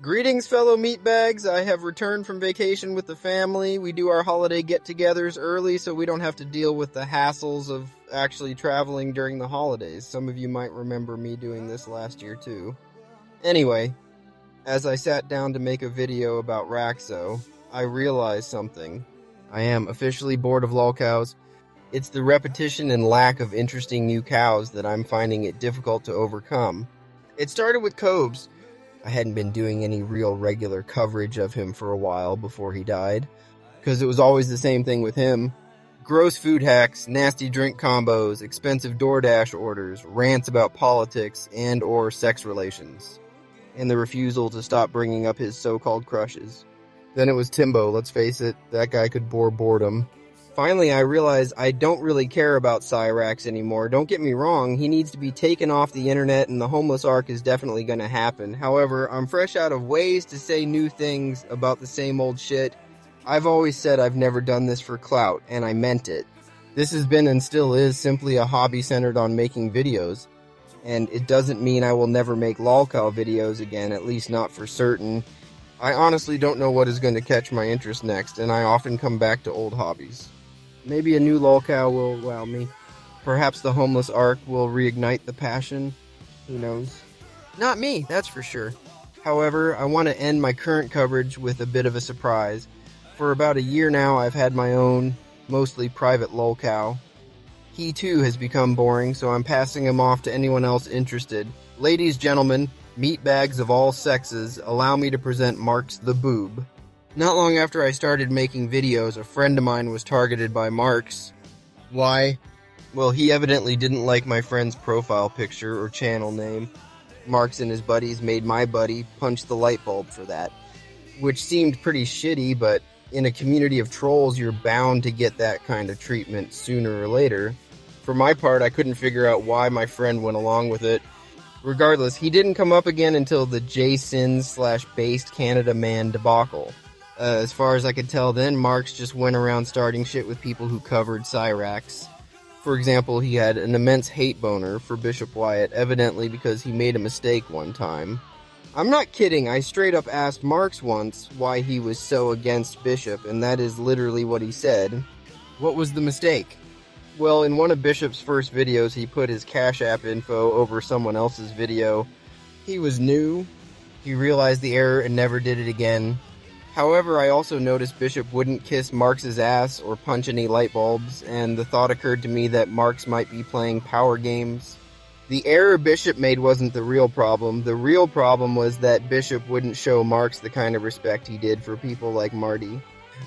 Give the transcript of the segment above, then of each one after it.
Greetings, fellow meatbags. I have returned from vacation with the family. We do our holiday get-togethers early so we don't have to deal with the hassles of actually traveling during the holidays. Some of you might remember me doing this last year too. Anyway, as I sat down to make a video about Raxxo, I realized something. I am officially bored of lolcows. It's the repetition and lack of interesting new cows that I'm finding it difficult to overcome. It started with Cobes. I hadn't been doing any real regular coverage of him for a while before he died, because it was always the same thing with him. Gross food hacks, nasty drink combos, expensive DoorDash orders, rants about politics and or sex relations, and the refusal to stop bringing up his so-called crushes. Then it was Timbo, let's face it, that guy could bore boredom. Finally, I realized I don't really care about Cyraxx anymore. Don't get me wrong, he needs to be taken off the internet and the homeless arc is definitely going to happen. However, I'm fresh out of ways to say new things about the same old shit. I've always said I've never done this for clout, and I meant it. This has been and still is simply a hobby centered on making videos. And it doesn't mean I will never make lolcow videos again, at least not for certain. I honestly don't know what is going to catch my interest next, and I often come back to old hobbies. Maybe a new lolcow will wow me. Perhaps the homeless arc will reignite the passion. Who knows? Not me, that's for sure. However, I want to end my current coverage with a bit of a surprise. For about a year now, I've had my own, mostly private lolcow. He too has become boring, so I'm passing him off to anyone else interested. Ladies, gentlemen, meatbags of all sexes, allow me to present Marx the Boob. Not long after I started making videos, a friend of mine was targeted by Marx. Why? Well, he evidently didn't like my friend's profile picture or channel name. Marx and his buddies made my buddy punch the light bulb for that, which seemed pretty shitty, but in a community of trolls, you're bound to get that kind of treatment sooner or later. For my part, I couldn't figure out why my friend went along with it. Regardless, he didn't come up again until the JSins/based Canada man debacle. As far as I could tell then, Marx just went around starting shit with people who covered Cyrax. For example, he had an immense hate boner for Bishop Wyatt, evidently because he made a mistake one time. I'm not kidding, I straight up asked Marx once why he was so against Bishop, and that is literally what he said. What was the mistake? Well, in one of Bishop's first videos, he put his Cash App info over someone else's video. He was new, he realized the error and never did it again. However, I also noticed Bishop wouldn't kiss Marx's ass or punch any light bulbs, and the thought occurred to me that Marx might be playing power games. The error Bishop made wasn't the real problem. The real problem was that Bishop wouldn't show Marx the kind of respect he did for people like Marty.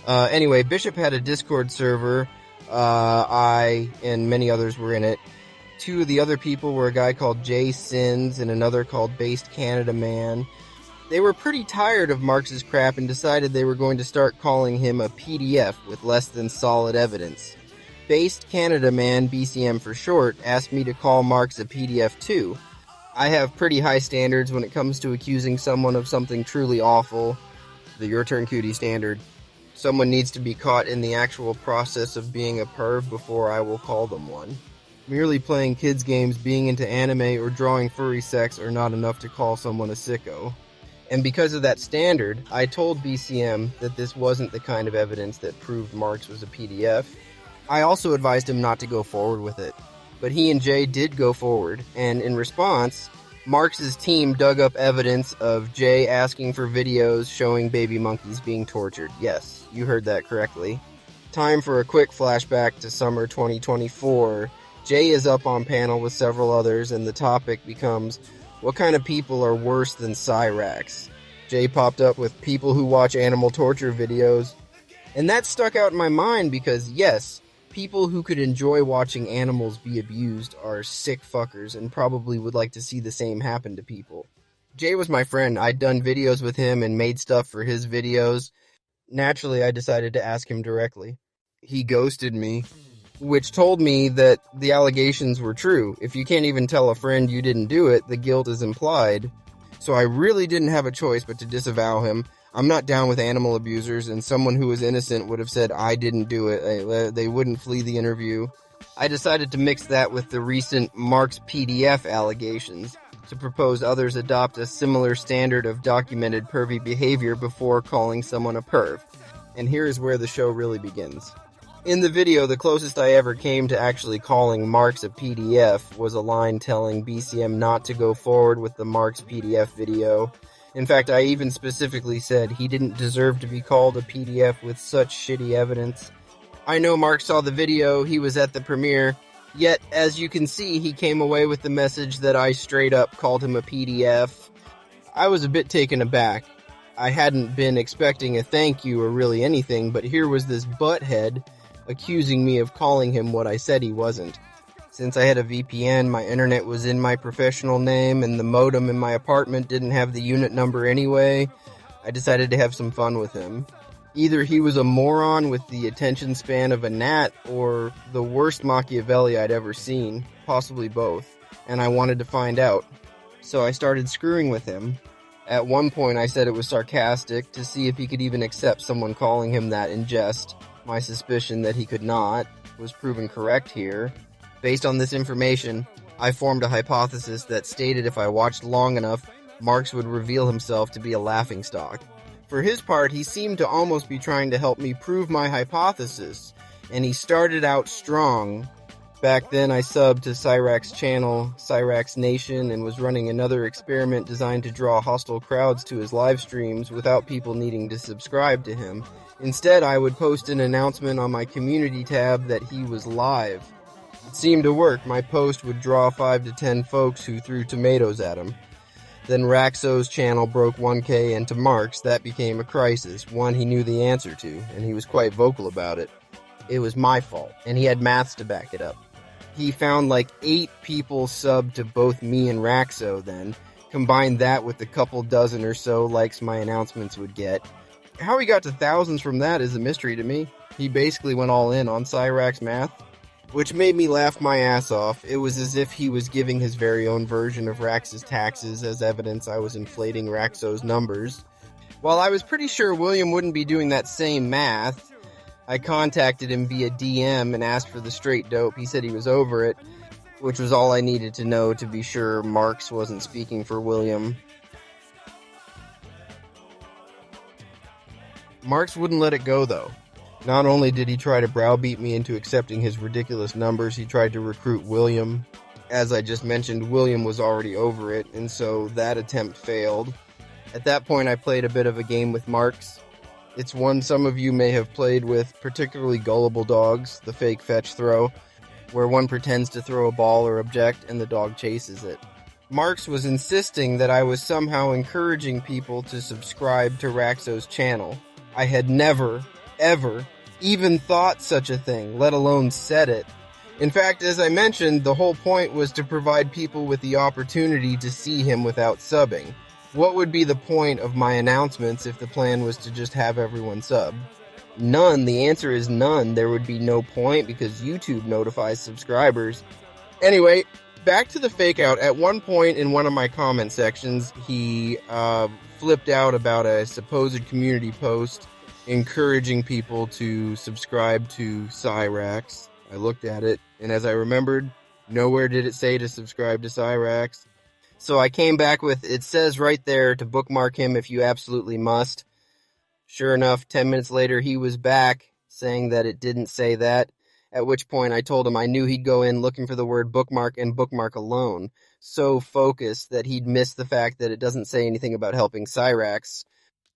Anyway, Bishop had a Discord server. I and many others were in it. Two of the other people were a guy called JSins and another called Based Canada Man. They were pretty tired of Marx's crap and decided they were going to start calling him a PDF with less than solid evidence. Based Canada Man, BCM for short, asked me to call Marx a PDF too. I have pretty high standards when it comes to accusing someone of something truly awful. The Your Turn Cutie standard. Someone needs to be caught in the actual process of being a perv before I will call them one. Merely playing kids games, being into anime, or drawing furry sex are not enough to call someone a sicko. And because of that standard, I told BCM that this wasn't the kind of evidence that proved Marx was a PDF. I also advised him not to go forward with it. But he and Jay did go forward, and in response, Marx's team dug up evidence of Jay asking for videos showing baby monkeys being tortured. Yes, you heard that correctly. Time for a quick flashback to summer 2024. Jay is up on panel with several others, and the topic becomes, what kind of people are worse than Cyrax? Jay popped up with people who watch animal torture videos. And that stuck out in my mind because, yes, people who could enjoy watching animals be abused are sick fuckers and probably would like to see the same happen to people. Jay was my friend. I'd done videos with him and made stuff for his videos. Naturally, I decided to ask him directly. He ghosted me, which told me that the allegations were true. If you can't even tell a friend you didn't do it, the guilt is implied. So I really didn't have a choice but to disavow him. I'm not down with animal abusers, and someone who was innocent would have said I didn't do it. They wouldn't flee the interview. I decided to mix that with the recent Marx PDF allegations. to propose others adopt a similar standard of documented pervy behavior before calling someone a perv. And here is where the show really begins. In the video, the closest I ever came to actually calling Marx a PDF was a line telling BCM not to go forward with the Marx PDF video. In fact, I even specifically said he didn't deserve to be called a PDF with such shitty evidence. I know Mark saw the video, he was at the premiere, yet, as you can see, he came away with the message that I straight up called him a PDF. I was a bit taken aback. I hadn't been expecting a thank you or really anything, but here was this butthead accusing me of calling him what I said he wasn't. Since I had a VPN, my internet was in my professional name, and the modem in my apartment didn't have the unit number anyway, I decided to have some fun with him. Either he was a moron with the attention span of a gnat, or the worst Machiavelli I'd ever seen, possibly both, and I wanted to find out. So I started screwing with him. At one point I said it was sarcastic, to see if he could even accept someone calling him that in jest. My suspicion that he could not was proven correct here. Based on this information, I formed a hypothesis that stated if I watched long enough, Marx would reveal himself to be a laughingstock. For his part, he seemed to almost be trying to help me prove my hypothesis, and he started out strong. Back then, I subbed to Cyrax's channel, Cyraxx Nation, and was running another experiment designed to draw hostile crowds to his live streams without people needing to subscribe to him. Instead, I would post an announcement on my community tab that he was live. It seemed to work. My post would draw 5 to 10 folks who threw tomatoes at him. Then Raxxo's channel broke 1K, and to Marx, that became a crisis, one he knew the answer to, and he was quite vocal about it. It was my fault, and he had maths to back it up. He found like 8 people subbed to both me and Raxxo then, combined that with the couple dozen or so likes my announcements would get. How he got to thousands from that is a mystery to me. He basically went all in on Cyrax math, which made me laugh my ass off. It was as if he was giving his very own version of Rax's taxes as evidence I was inflating Raxxo's numbers. While I was pretty sure William wouldn't be doing that same math, I contacted him via DM and asked for the straight dope. He said he was over it, which was all I needed to know to be sure Marx wasn't speaking for William. Marx wouldn't let it go, though. Not only did he try to browbeat me into accepting his ridiculous numbers, he tried to recruit William. As I just mentioned, William was already over it, and so that attempt failed. At that point, I played a bit of a game with Marx. It's one some of you may have played with particularly gullible dogs, the fake fetch throw, where one pretends to throw a ball or object and the dog chases it. Marx was insisting that I was somehow encouraging people to subscribe to Raxxo's channel. I had never, ever, even thought such a thing, let alone said it. In fact, as I mentioned, the whole point was to provide people with the opportunity to see him without subbing. What would be the point of my announcements if the plan was to just have everyone sub? None. The answer is none. There would be no point because YouTube notifies subscribers. Anyway, back to the fake out. At one point in one of my comment sections, he flipped out about a supposed community post encouraging people to subscribe to Cyrax. I looked at it, and as I remembered, nowhere did it say to subscribe to Cyrax. So I came back with, it says right there to bookmark him if you absolutely must. Sure enough, 10 minutes later, he was back saying that it didn't say that, at which point I told him I knew he'd go in looking for the word bookmark and bookmark alone, so focused that he'd miss the fact that it doesn't say anything about helping Cyrax.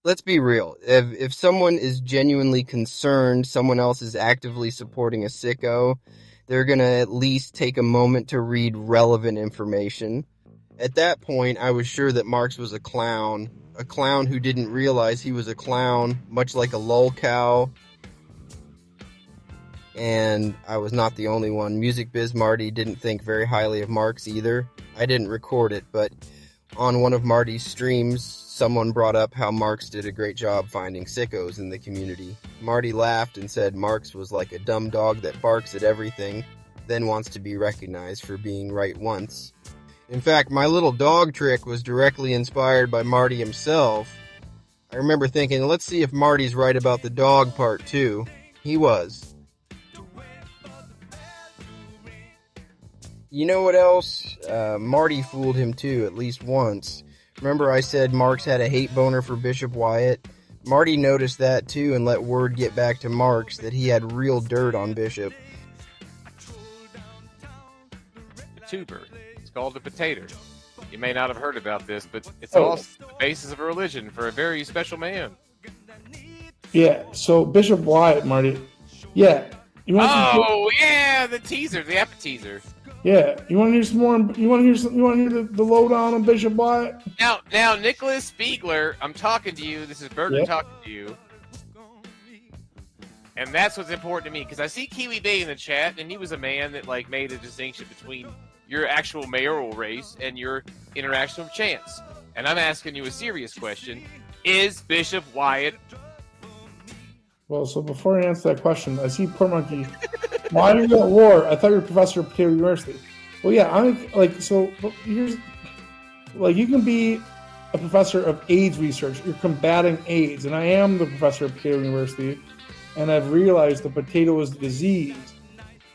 Let's be real. If someone is genuinely concerned someone else is actively supporting a sicko, they're going to at least take a moment to read relevant information. At that point, I was sure that Marx was a clown who didn't realize he was a clown, much like a lolcow. And I was not the only one. Music Biz Marty didn't think very highly of Marx either. I didn't record it, but on one of Marty's streams, someone brought up how Marx did a great job finding sickos in the community. Marty laughed and said Marx was like a dumb dog that barks at everything, then wants to be recognized for being right once. In fact, my little dog trick was directly inspired by Marty himself. I remember thinking, let's see if Marty's right about the dog part too. He was. You know what else? Marty fooled him too, at least once. Remember I said Marx had a hate boner for Bishop Wyatt? Marty noticed that too and let word get back to Marx that he had real dirt on Bishop. The tuber. It's called a potato. You may not have heard about this, but it's also the basis of a religion for a very special man. Yeah, so Bishop Wyatt, Marty. Yeah. Yeah, the teaser, the appetizer. Yeah, you want to hear some more? You want to hear the lowdown on Bishop Wyatt? Now, Nicholas Spiegler, I'm talking to you. This is Burton talking to you, and that's what's important to me because I see Kiwi Bay in the chat, and he was a man that like made a distinction between your actual mayoral race and your interaction with Chance. And I'm asking you a serious question: is Bishop Wyatt? Well, so before I answer that question, I see Poor Monkey. Why are you at war? I thought you were a professor at Potato University. Well, yeah, here's you can be a professor of AIDS research. You're combating AIDS, and I am the professor at Potato University, and I've realized the potato is a disease,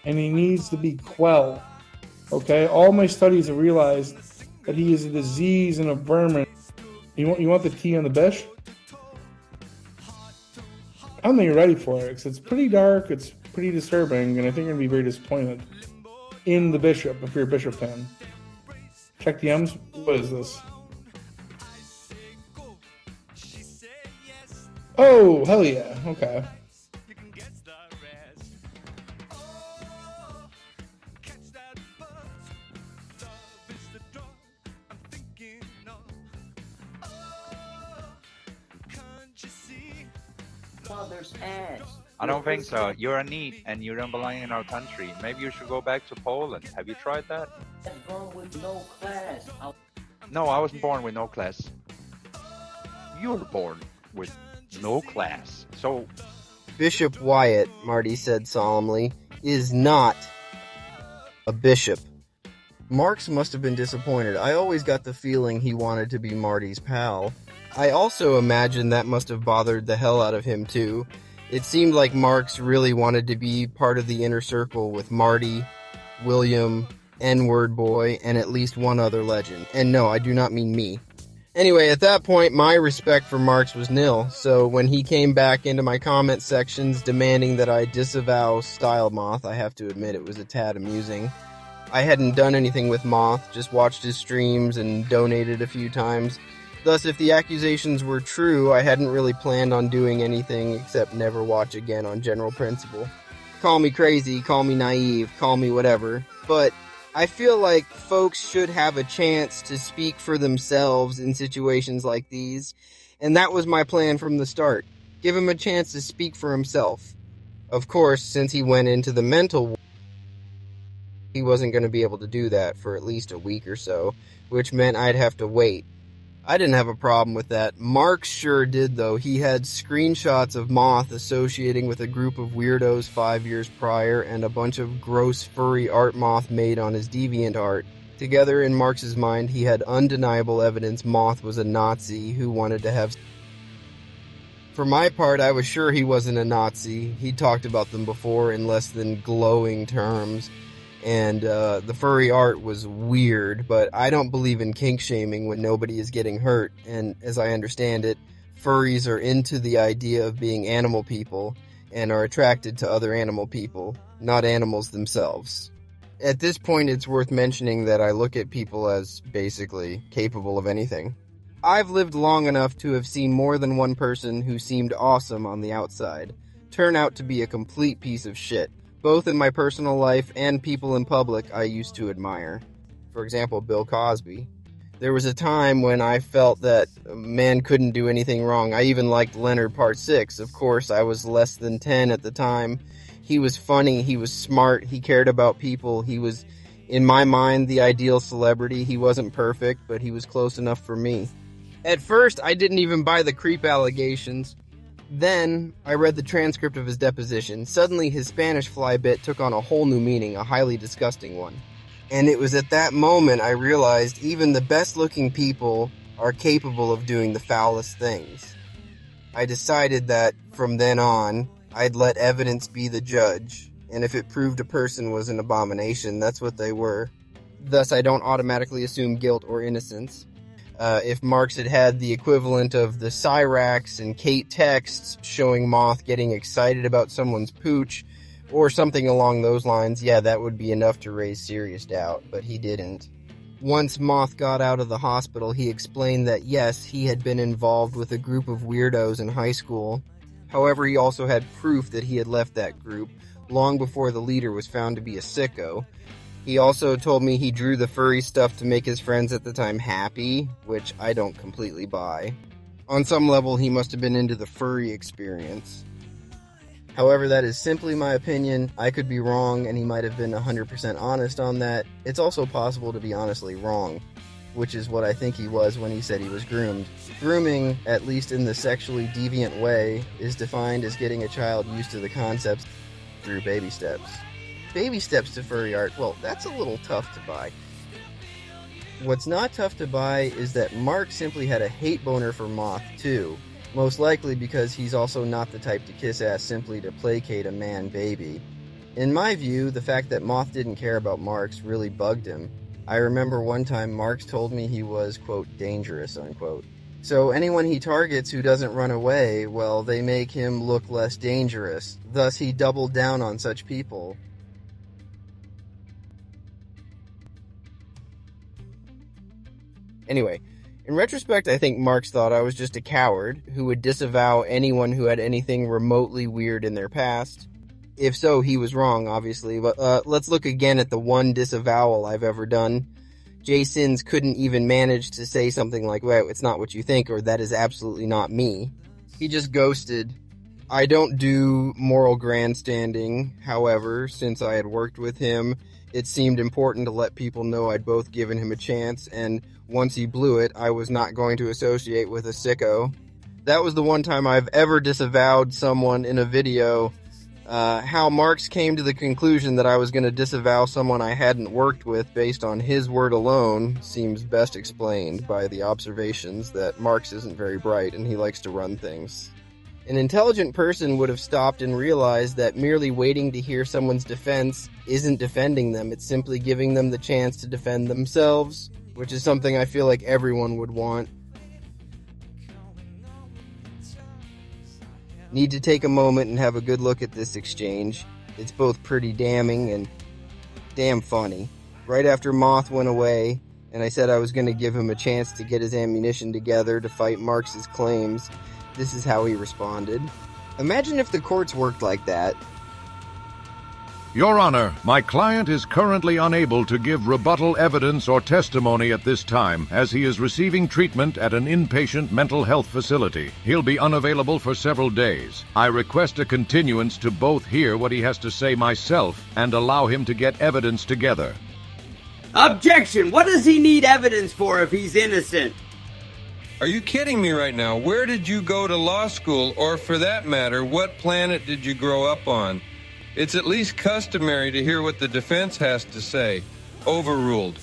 and he needs to be quelled. Okay, all my studies have realized that he is a disease and a vermin. You want the tea on the bish? I don't think you're ready for it because it's pretty dark, it's pretty disturbing, and I think you're going to be very disappointed in the Bishop if you're a Bishop fan. Check the M's. What is this? Oh, hell yeah. Okay. I don't think so. You're a NEET and you don't belong in our country. Maybe you should go back to Poland. Have you tried that? I was born with no class. No, I wasn't born with no class. You were born with no class. So... Bishop Wyatt, Marty said solemnly, is not a bishop. Marx must have been disappointed. I always got the feeling he wanted to be Marty's pal. I also imagine that must have bothered the hell out of him too. It seemed like Marx really wanted to be part of the inner circle with Marty, William, N-Word Boy, and at least one other legend. And no, I do not mean me. Anyway, at that point, my respect for Marx was nil, so when he came back into my comment sections demanding that I disavow Style Moth, I have to admit it was a tad amusing. I hadn't done anything with Moth, just watched his streams and donated a few times. Thus, if the accusations were true, I hadn't really planned on doing anything except never watch again on general principle. Call me crazy, call me naive, call me whatever, but I feel like folks should have a chance to speak for themselves in situations like these, and that was my plan from the start. Give him a chance to speak for himself. Of course, since he went into the mental ward, he wasn't going to be able to do that for at least a week or so, which meant I'd have to wait. I didn't have a problem with that. Marx sure did, though. He had screenshots of Moth associating with a group of weirdos 5 years prior and a bunch of gross furry art Moth made on his DeviantArt. Together, in Marx's mind, he had undeniable evidence Moth was a Nazi who wanted to have... For my part, I was sure he wasn't a Nazi. He'd talked about them before in less than glowing terms. And the furry art was weird, but I don't believe in kink shaming when nobody is getting hurt, and as I understand it, furries are into the idea of being animal people, and are attracted to other animal people, not animals themselves. At this point, it's worth mentioning that I look at people as, basically, capable of anything. I've lived long enough to have seen more than one person who seemed awesome on the outside turn out to be a complete piece of shit. Both in my personal life and people in public I used to admire. For example, Bill Cosby. There was a time when I felt that man couldn't do anything wrong. I even liked Leonard Part 6. Of course, I was less than 10 at the time. He was funny, he was smart, he cared about people. He was, in my mind, the ideal celebrity. He wasn't perfect, but he was close enough for me. At first, I didn't even buy the creep allegations. Then, I read the transcript of his deposition. Suddenly, his Spanish fly bit took on a whole new meaning, a highly disgusting one. And it was at that moment I realized even the best-looking people are capable of doing the foulest things. I decided that, from then on, I'd let evidence be the judge, and if it proved a person was an abomination, that's what they were. Thus, I don't automatically assume guilt or innocence. If Marx had had the equivalent of the Cyraxx and Kate texts showing Moth getting excited about someone's pooch, or something along those lines, yeah, that would be enough to raise serious doubt, but he didn't. Once Moth got out of the hospital, he explained that yes, he had been involved with a group of weirdos in high school. However, he also had proof that he had left that group long before the leader was found to be a sicko. He also told me he drew the furry stuff to make his friends at the time happy, which I don't completely buy. On some level, he must have been into the furry experience. However, that is simply my opinion. I could be wrong, and he might have been 100% honest on that. It's also possible to be honestly wrong, which is what I think he was when he said he was groomed. Grooming, at least in the sexually deviant way, is defined as getting a child used to the concepts through baby steps. Baby steps to furry art, well, that's a little tough to buy. What's not tough to buy is that Mark simply had a hate boner for Moth, too. Most likely because he's also not the type to kiss ass simply to placate a man baby. In my view, the fact that Moth didn't care about Marx really bugged him. I remember one time Marx told me he was, quote, dangerous, unquote. So anyone he targets who doesn't run away, well, they make him look less dangerous. Thus, he doubled down on such people. Anyway, in retrospect, I think Marx thought I was just a coward who would disavow anyone who had anything remotely weird in their past. If so, he was wrong, obviously, but let's look again at the one disavowal I've ever done. Jay Sins couldn't even manage to say something like, well, it's not what you think, or that is absolutely not me. He just ghosted. I don't do moral grandstanding, however, since I had worked with him, it seemed important to let people know I'd both given him a chance, and once he blew it, I was not going to associate with a sicko. That was the one time I've ever disavowed someone in a video. How Marx came to the conclusion that I was going to disavow someone I hadn't worked with based on his word alone seems best explained by the observations that Marx isn't very bright and he likes to run things. An intelligent person would have stopped and realized that merely waiting to hear someone's defense isn't defending them, it's simply giving them the chance to defend themselves, which is something I feel like everyone would want. Need to take a moment and have a good look at this exchange. It's both pretty damning and damn funny. Right after Moth went away, and I said I was going to give him a chance to get his ammunition together to fight Marx's claims, this is how he responded. Imagine if the courts worked like that. Your Honor, my client is currently unable to give rebuttal evidence or testimony at this time, as he is receiving treatment at an inpatient mental health facility. He'll be unavailable for several days. I request a continuance to both hear what he has to say myself and allow him to get evidence together. Objection! What does he need evidence for if he's innocent? Are you kidding me right now? Where did you go to law school, or for that matter, what planet did you grow up on? It's at least customary to hear what the defense has to say. Overruled.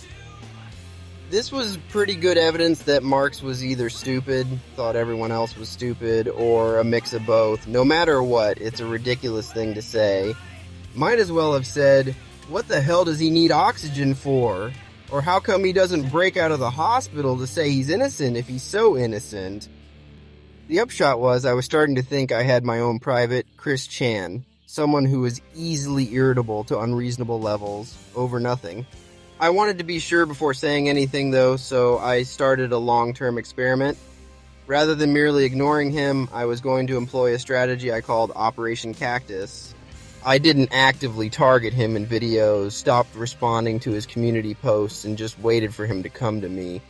This was pretty good evidence that Marx was either stupid, thought everyone else was stupid, or a mix of both. No matter what, it's a ridiculous thing to say. Might as well have said, what the hell does he need oxygen for? Or how come he doesn't break out of the hospital to say he's innocent if he's so innocent? The upshot was I was starting to think I had my own private Chris Chan, someone who was easily irritable to unreasonable levels over nothing. I wanted to be sure before saying anything though, so I started a long-term experiment. Rather than merely ignoring him, I was going to employ a strategy I called Operation Cactus. I didn't actively target him in videos, stopped responding to his community posts, and just waited for him to come to me.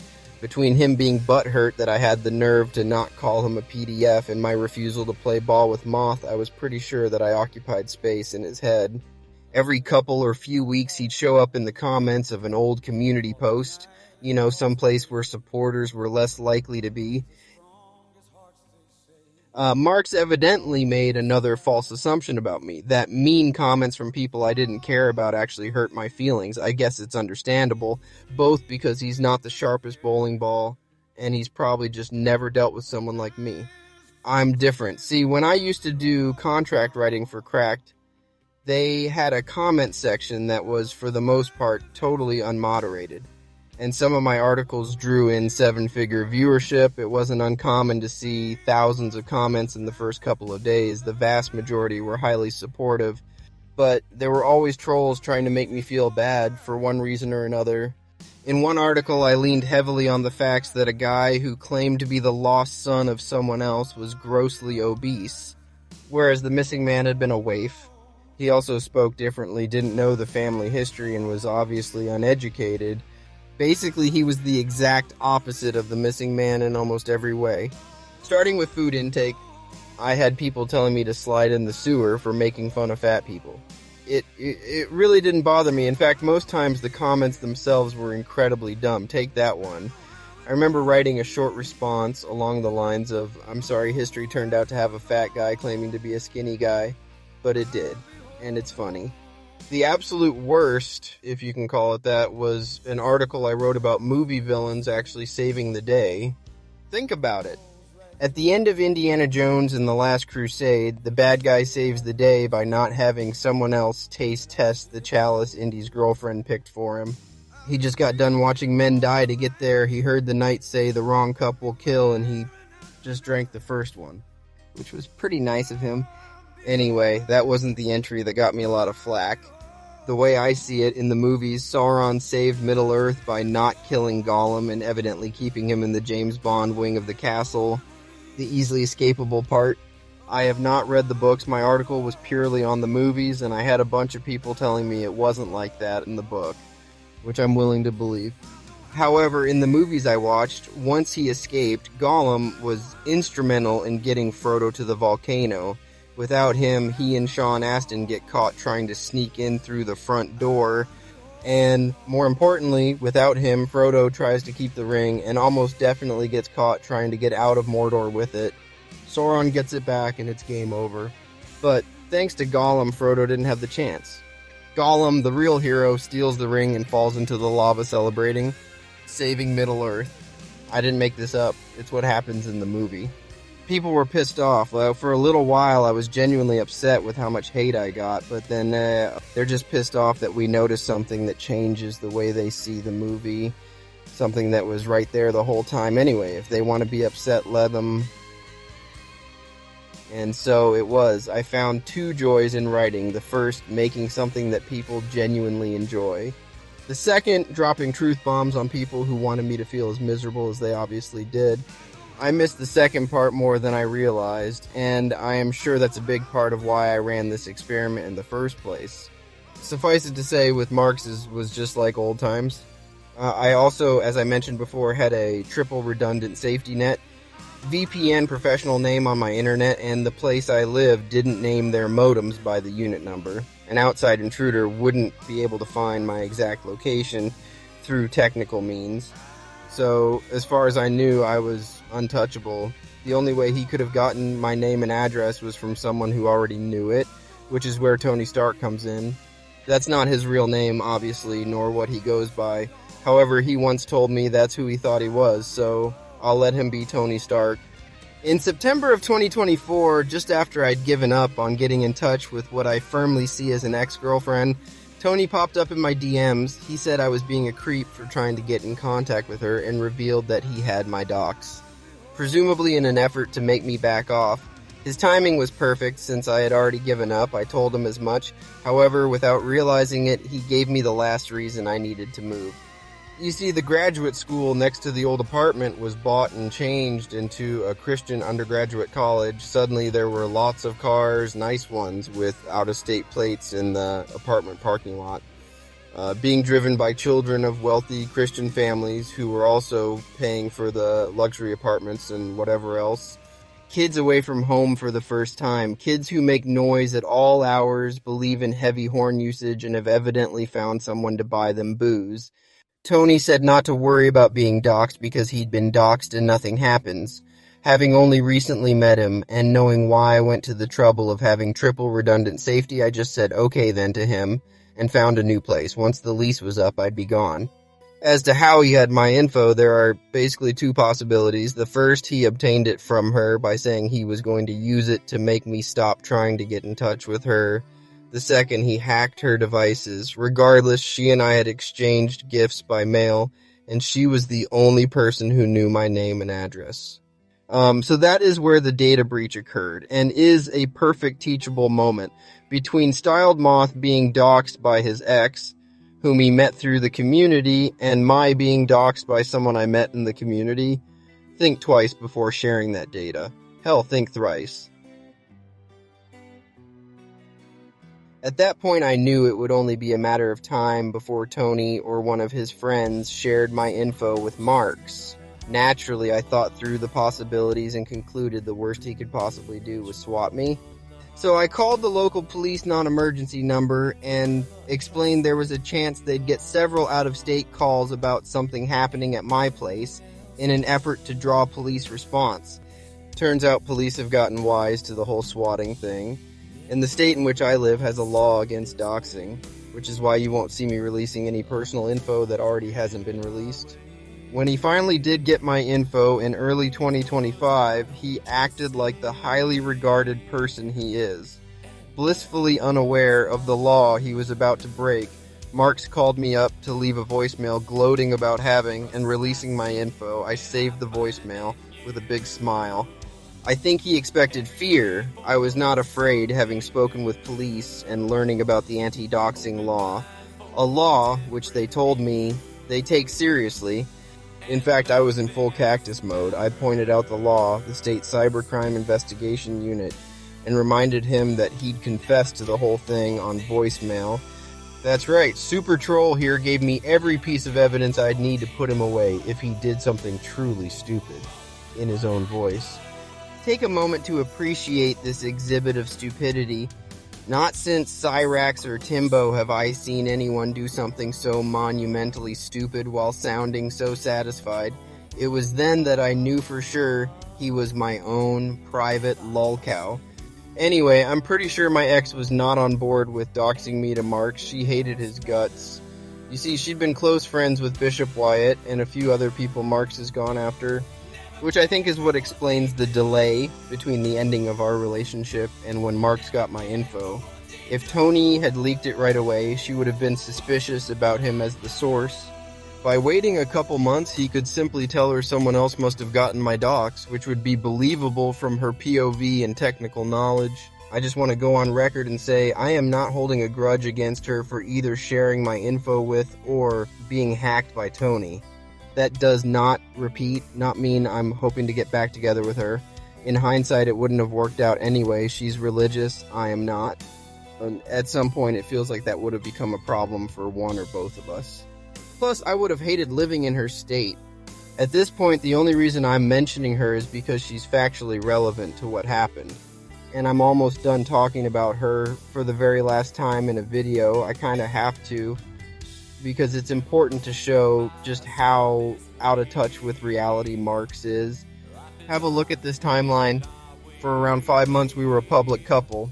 Between him being butthurt that I had the nerve to not call him a PDF and my refusal to play ball with Moth, I was pretty sure that I occupied space in his head. Every couple or few weeks he'd show up in the comments of an old community post, someplace where supporters were less likely to be. Marx evidently made another false assumption about me, that mean comments from people I didn't care about actually hurt my feelings. I guess it's understandable, both because he's not the sharpest bowling ball, and he's probably just never dealt with someone like me. I'm different. See, when I used to do contract writing for Cracked, they had a comment section that was, for the most part, totally unmoderated. And some of my articles drew in 7-figure viewership. It wasn't uncommon to see thousands of comments in the first couple of days. The vast majority were highly supportive, but there were always trolls trying to make me feel bad for one reason or another. In one article, I leaned heavily on the facts that a guy who claimed to be the lost son of someone else was grossly obese, whereas the missing man had been a waif. He also spoke differently, didn't know the family history, and was obviously uneducated. Basically, he was the exact opposite of the missing man in almost every way. Starting with food intake, I had people telling me to slide in the sewer for making fun of fat people. It really didn't bother me. In fact, most times the comments themselves were incredibly dumb. Take that one. I remember writing a short response along the lines of, "I'm sorry history turned out to have a fat guy claiming to be a skinny guy, but it did, and it's funny." The absolute worst, if you can call it that, was an article I wrote about movie villains actually saving the day. Think about it. At the end of Indiana Jones and the Last Crusade, the bad guy saves the day by not having someone else taste test the chalice Indy's girlfriend picked for him. He just got done watching men die to get there. He heard the knight say the wrong cup will kill, and he just drank the first one, which was pretty nice of him. Anyway, that wasn't the entry that got me a lot of flack. The way I see it, in the movies, Sauron saved Middle-earth by not killing Gollum and evidently keeping him in the James Bond wing of the castle, the easily escapable part. I have not read the books. My article was purely on the movies, and I had a bunch of people telling me it wasn't like that in the book, which I'm willing to believe. However, in the movies I watched, once he escaped, Gollum was instrumental in getting Frodo to the volcano. Without him, he and Sean Astin get caught trying to sneak in through the front door, and more importantly, without him, Frodo tries to keep the ring and almost definitely gets caught trying to get out of Mordor with it. Sauron gets it back and it's game over. But thanks to Gollum, Frodo didn't have the chance. Gollum, the real hero, steals the ring and falls into the lava celebrating, saving Middle-earth. I didn't make this up. It's what happens in the movie. People were pissed off. For a little while, I was genuinely upset with how much hate I got, but then they're just pissed off that we noticed something that changes the way they see the movie, something that was right there the whole time anyway. If they want to be upset, let them. And so it was. I found two joys in writing. The first, making something that people genuinely enjoy. The second, dropping truth bombs on people who wanted me to feel as miserable as they obviously did. I missed the second part more than I realized, and I am sure that's a big part of why I ran this experiment in the first place. Suffice it to say, with Marx was just like old times. I also, as I mentioned before, had a triple redundant safety net. VPN professional name on my internet, and the place I live didn't name their modems by the unit number. An outside intruder wouldn't be able to find my exact location through technical means. So, as far as I knew, I was untouchable. The only way he could have gotten my name and address was from someone who already knew it, which is where Tony Stark comes in. That's not his real name, obviously, nor what he goes by. However, he once told me that's who he thought he was, so I'll let him be Tony Stark. In September of 2024, just after I'd given up on getting in touch with what I firmly see as an ex-girlfriend, Tony popped up in my DMs. He said I was being a creep for trying to get in contact with her and revealed that he had my docs, presumably in an effort to make me back off. His timing was perfect since I had already given up. I told him as much. However, without realizing it, he gave me the last reason I needed to move. You see, the graduate school next to the old apartment was bought and changed into a Christian undergraduate college. Suddenly there were lots of cars, nice ones, with out-of-state plates in the apartment parking lot, being driven by children of wealthy Christian families who were also paying for the luxury apartments and whatever else. Kids away from home for the first time. Kids who make noise at all hours, believe in heavy horn usage, and have evidently found someone to buy them booze. Tony said not to worry about being doxxed because he'd been doxxed and nothing happens. Having only recently met him, and knowing why I went to the trouble of having triple redundant safety, I just said okay then to him, and found a new place. Once the lease was up, I'd be gone. As to how he had my info, there are basically two possibilities. The first, he obtained it from her by saying he was going to use it to make me stop trying to get in touch with her. the second he hacked her devices. Regardless, she and I had exchanged gifts by mail, and she was the only person who knew my name and address. So that is where the data breach occurred, and is a perfect teachable moment between Style Moth being doxxed by his ex, whom he met through the community, and my being doxxed by someone I met in the community. Think twice before sharing that data. Hell, think thrice. At that point, I knew it would only be a matter of time before Tony or one of his friends shared my info with Marx. Naturally, I thought through the possibilities and concluded the worst he could possibly do was swat me. So I called the local police non-emergency number and explained there was a chance they'd get several out-of-state calls about something happening at my place in an effort to draw police response. Turns out police have gotten wise to the whole swatting thing, and the state in which I live has a law against doxing, which is why you won't see me releasing any personal info that already hasn't been released. When he finally did get my info in early 2025, he acted like the highly regarded person he is. Blissfully unaware of the law he was about to break, Marx called me up to leave a voicemail gloating about having and releasing my info. I saved the voicemail with a big smile. I think he expected fear. I was not afraid, having spoken with police and learning about the anti-doxing law. A law which they told me they take seriously. In fact, I was in full cactus mode. I pointed out the law, the state cybercrime investigation unit, and reminded him that he'd confessed to the whole thing on voicemail. That's right, Super Troll here gave me every piece of evidence I'd need to put him away if he did something truly stupid, in his own voice. Take a moment to appreciate this exhibit of stupidity. Not since Cyraxx or Timbo have I seen anyone do something so monumentally stupid while sounding so satisfied. It was then that I knew for sure he was my own private lolcow. Anyway, I'm pretty sure my ex was not on board with doxing me to Marx. She hated his guts. You see, she'd been close friends with Bishop Wyatt and a few other people Marx has gone after, which I think is what explains the delay between the ending of our relationship and when Marx got my info. If Tony had leaked it right away, she would have been suspicious about him as the source. By waiting a couple months, he could simply tell her someone else must have gotten my docs, which would be believable from her POV and technical knowledge. I just want to go on record and say I am not holding a grudge against her for either sharing my info with or being hacked by Tony. That does not mean I'm hoping to get back together with her. In hindsight, it wouldn't have worked out anyway. She's religious, I am not. And at some point, it feels like that would have become a problem for one or both of us. Plus, I would have hated living in her state. At this point, the only reason I'm mentioning her is because she's factually relevant to what happened. And I'm almost done talking about her for the very last time in a video. I kinda have to, because it's important to show just how out of touch with reality Marx is. Have a look at this timeline. For around 5 months we were a public couple.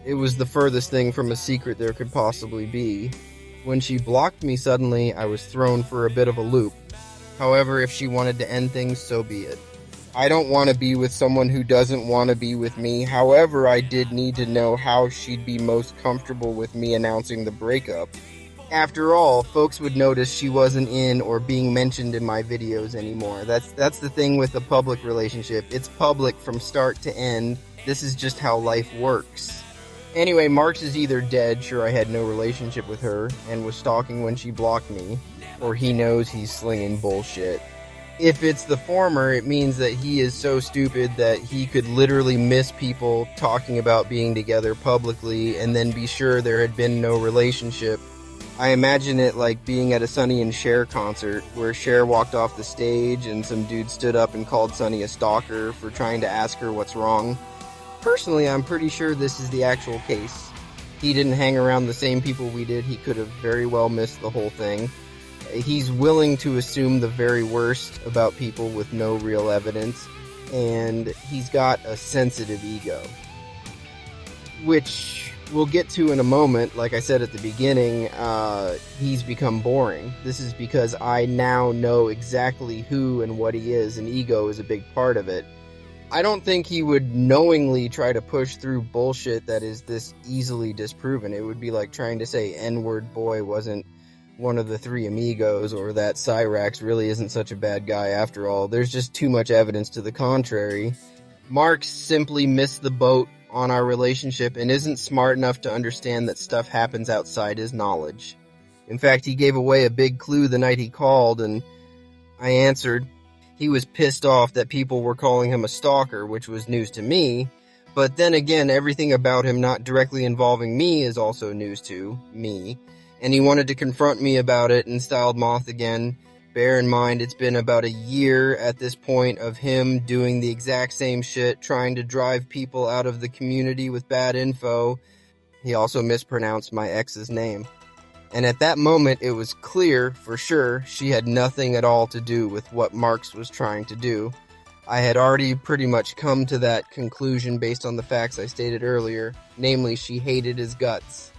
It was the furthest thing from a secret there could possibly be. When she blocked me suddenly, I was thrown for a bit of a loop. However, if she wanted to end things, so be it. I don't want to be with someone who doesn't want to be with me. However, I did need to know how she'd be most comfortable with me announcing the breakup. After all, folks would notice she wasn't in or being mentioned in my videos anymore. That's the thing with a public relationship. It's public from start to end. This is just how life works. Anyway, Marx is either dead, sure I had no relationship with her, and was stalking when she blocked me, or he knows he's slinging bullshit. If it's the former, it means that he is so stupid that he could literally miss people talking about being together publicly and then be sure there had been no relationship. I imagine it like being at a Sonny and Cher concert, where Cher walked off the stage and some dude stood up and called Sonny a stalker for trying to ask her what's wrong. Personally, I'm pretty sure this is the actual case. He didn't hang around the same people we did. He could have very well missed the whole thing. He's willing to assume the very worst about people with no real evidence, and he's got a sensitive ego, which we'll get to in a moment. Like I said at the beginning, he's become boring. This is because I now know exactly who and what he is, and ego is a big part of it. I don't think he would knowingly try to push through bullshit that is this easily disproven. It would be like trying to say N-word boy wasn't one of the three amigos, or that Cyraxx really isn't such a bad guy after all. There's just too much evidence to the contrary. Marx simply missed the boat on our relationship and isn't smart enough to understand that stuff happens outside his knowledge. In fact, he gave away a big clue the night he called, and I answered. He was pissed off that people were calling him a stalker, which was news to me, but then again, everything about him not directly involving me is also news to me, and he wanted to confront me about it and Style Moth again. Bear in mind, it's been about a year at this point of him doing the exact same shit, trying to drive people out of the community with bad info. He also mispronounced my ex's name. And at that moment, it was clear, for sure, she had nothing at all to do with what Marx was trying to do. I had already pretty much come to that conclusion based on the facts I stated earlier, namely, she hated his guts.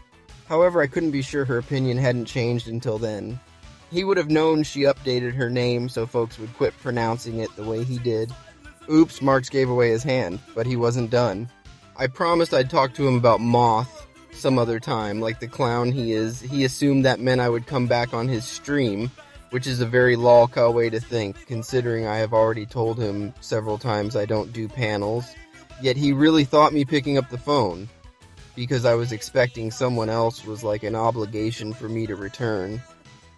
However, I couldn't be sure her opinion hadn't changed until then. He would have known she updated her name so folks would quit pronouncing it the way he did. Oops, Marx gave away his hand, but he wasn't done. I promised I'd talk to him about Moth some other time, like the clown he is. He assumed that meant I would come back on his stream, which is a very Lolcow way to think, considering I have already told him several times I don't do panels. Yet he really thought me picking up the phone, because I was expecting someone else was like an obligation for me to return.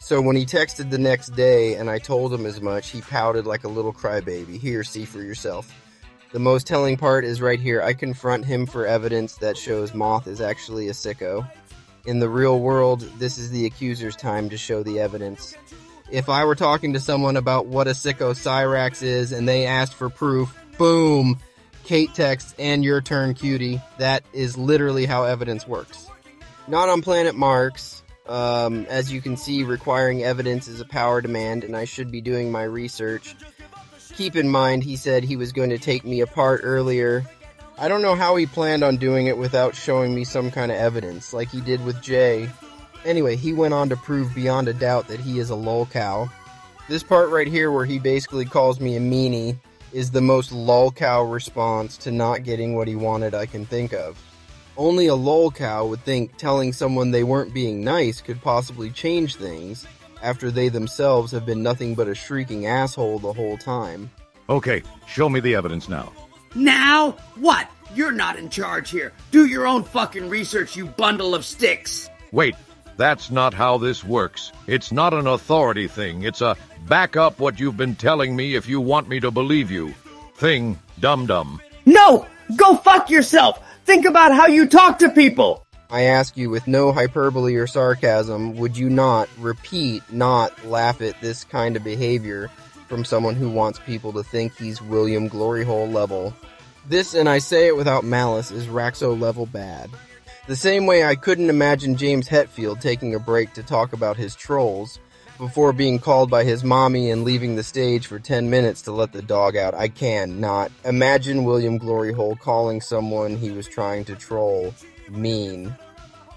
So when he texted the next day and I told him as much, he pouted like a little crybaby. Here, see for yourself. The most telling part is right here. I confront him for evidence that shows Moth is actually a sicko. In the real world, this is the accuser's time to show the evidence. If I were talking to someone about what a sicko Cyraxx is and they asked for proof, boom, Kate texts, and your turn, cutie. That is literally how evidence works. Not on Planet Marx. As you can see, requiring evidence is a power demand, and I should be doing my research. Keep in mind, he said he was going to take me apart earlier. I don't know how he planned on doing it without showing me some kind of evidence, like he did with Jay. Anyway, he went on to prove beyond a doubt that he is a lolcow. This part right here where he basically calls me a meanie is the most lolcow response to not getting what he wanted I can think of. Only a lolcow would think telling someone they weren't being nice could possibly change things, after they themselves have been nothing but a shrieking asshole the whole time. Okay, show me the evidence now. Now? What? You're not in charge here. Do your own fucking research, you bundle of sticks. Wait, that's not how this works. It's not an authority thing. It's a back up what you've been telling me if you want me to believe you thing, dum-dum. No! Go fuck yourself! Think about how you talk to people! I ask you with no hyperbole or sarcasm, would you not laugh at this kind of behavior from someone who wants people to think he's William Gloryhole level? This, and I say it without malice, is Raxxo level bad. The same way I couldn't imagine James Hetfield taking a break to talk about his trolls before being called by his mommy and leaving the stage for 10 minutes to let the dog out. I can not imagine William Gloryhole calling someone he was trying to troll mean.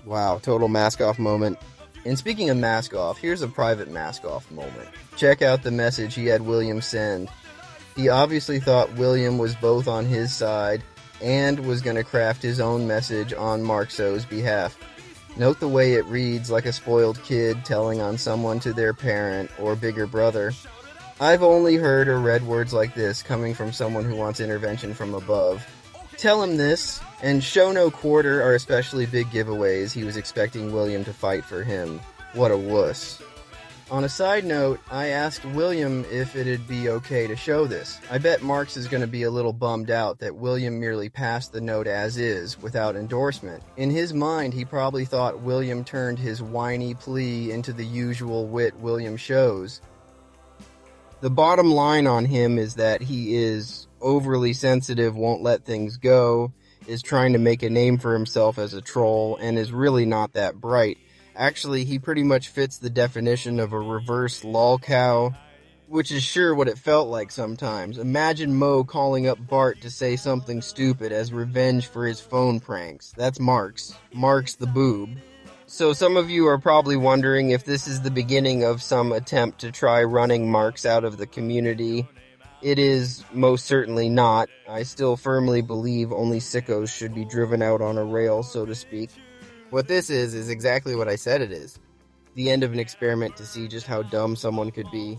Wow, total mask off moment. And speaking of mask off, here's a private mask off moment. Check out the message he had William send. He obviously thought William was both on his side and was going to craft his own message on Marxo's behalf. Note the way it reads like a spoiled kid telling on someone to their parent or bigger brother. I've only heard or read words like this coming from someone who wants intervention from above. Tell him this, and show no quarter are especially big giveaways he was expecting William to fight for him. What a wuss. On a side note, I asked William if it'd be okay to show this. I bet Marx is going to be a little bummed out that William merely passed the note as is, without endorsement. In his mind, he probably thought William turned his whiny plea into the usual wit William shows. The bottom line on him is that he is overly sensitive, won't let things go, is trying to make a name for himself as a troll, and is really not that bright. Actually, he pretty much fits the definition of a reverse lolcow, which is sure what it felt like sometimes. Imagine Mo calling up Bart to say something stupid as revenge for his phone pranks. That's Marx. Marx the boob. So some of you are probably wondering if this is the beginning of some attempt to try running Marx out of the community. It is most certainly not. I still firmly believe only sickos should be driven out on a rail, so to speak. What this is exactly what I said it is. The end of an experiment to see just how dumb someone could be.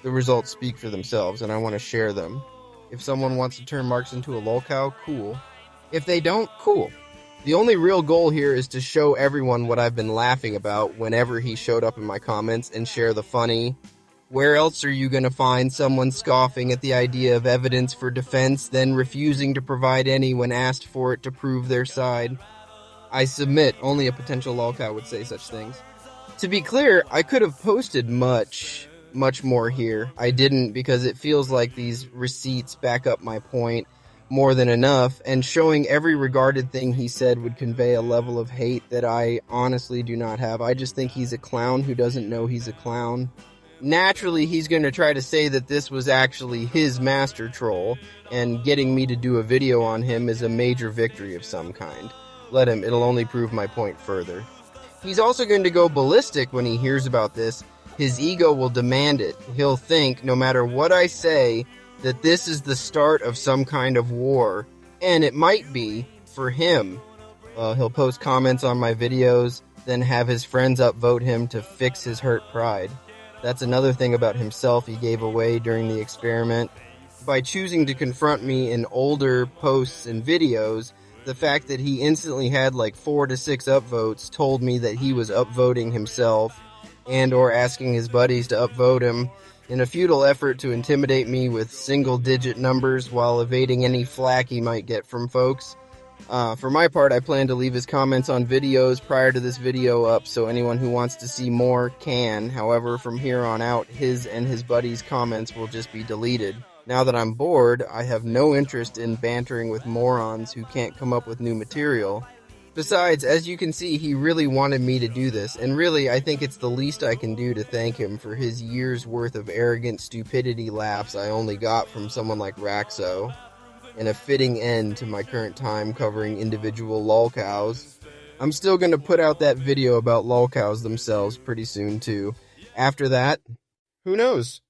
The results speak for themselves, and I want to share them. If someone wants to turn Marx into a lolcow, cool. If they don't, cool. The only real goal here is to show everyone what I've been laughing about whenever he showed up in my comments and share the funny. Where else are you going to find someone scoffing at the idea of evidence for defense, then refusing to provide any when asked for it to prove their side? I submit only a potential lolcow would say such things. To be clear, I could have posted much more here. I didn't because it feels like these receipts back up my point more than enough, and showing every regarded thing he said would convey a level of hate that I honestly do not have. I just think he's a clown who doesn't know he's a clown. Naturally, he's going to try to say that this was actually his master troll, and getting me to do a video on him is a major victory of some kind. Let him, it'll only prove my point further. He's also going to go ballistic when he hears about this. His ego will demand it. He'll think, no matter what I say, that this is the start of some kind of war. And it might be, for him. He'll post comments on my videos, then have his friends upvote him to fix his hurt pride. That's another thing about himself he gave away during the experiment. By choosing to confront me in older posts and videos, the fact that he instantly had like 4 to 6 upvotes told me that he was upvoting himself and or asking his buddies to upvote him in a futile effort to intimidate me with single-digit numbers while evading any flack he might get from folks. For my part, I plan to leave his comments on videos prior to this video up, so anyone who wants to see more can. However, from here on out, his and his buddies' comments will just be deleted. Now that I'm bored, I have no interest in bantering with morons who can't come up with new material. Besides, as you can see, he really wanted me to do this, and really, I think it's the least I can do to thank him for his years' worth of arrogant stupidity laughs I only got from someone like Raxxo, and a fitting end to my current time covering individual lolcows. I'm still going to put out that video about lolcows themselves pretty soon, too. After that, who knows?